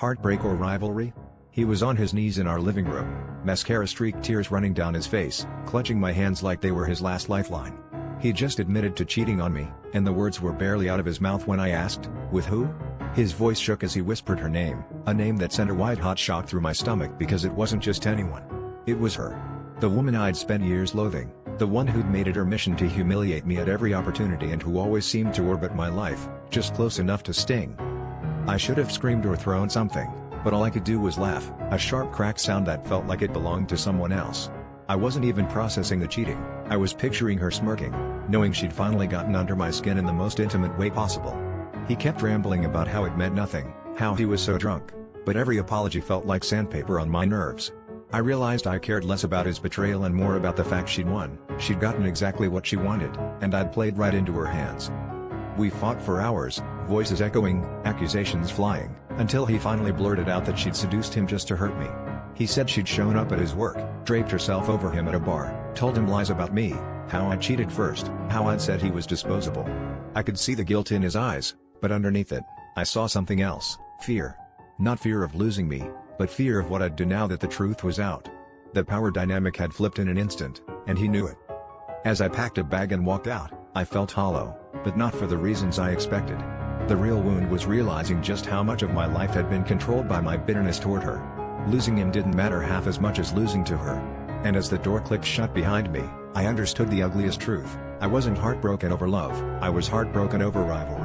Heartbreak or rivalry? He was on his knees in our living room, mascara-streaked tears running down his face, clutching my hands like they were his last lifeline. He just admitted to cheating on me, and the words were barely out of his mouth when I asked, "With who?" His voice shook as he whispered her name, a name that sent a white-hot shock through my stomach because it wasn't just anyone. It was her. The woman I'd spent years loathing, the one who'd made it her mission to humiliate me at every opportunity and who always seemed to orbit my life, just close enough to sting. I should have screamed or thrown something, but all I could do was laugh, a sharp crack sound that felt like it belonged to someone else. I wasn't even processing the cheating, I was picturing her smirking, knowing she'd finally gotten under my skin in the most intimate way possible. He kept rambling about how it meant nothing, how he was so drunk, but every apology felt like sandpaper on my nerves. I realized I cared less about his betrayal and more about the fact she'd won, she'd gotten exactly what she wanted, and I'd played right into her hands. We fought for hours, voices echoing, accusations flying, until he finally blurted out that she'd seduced him just to hurt me. He said she'd shown up at his work, draped herself over him at a bar, told him lies about me, how I'd cheated first, how I'd said he was disposable. I could see the guilt in his eyes, but underneath it, I saw something else, fear. Not fear of losing me, but fear of what I'd do now that the truth was out. The power dynamic had flipped in an instant, and he knew it. As I packed a bag and walked out, I felt hollow, but not for the reasons I expected. The real wound was realizing just how much of my life had been controlled by my bitterness toward her. Losing him didn't matter half as much as losing to her. And as the door clicked shut behind me, I understood the ugliest truth. I wasn't heartbroken over love, I was heartbroken over rivalry.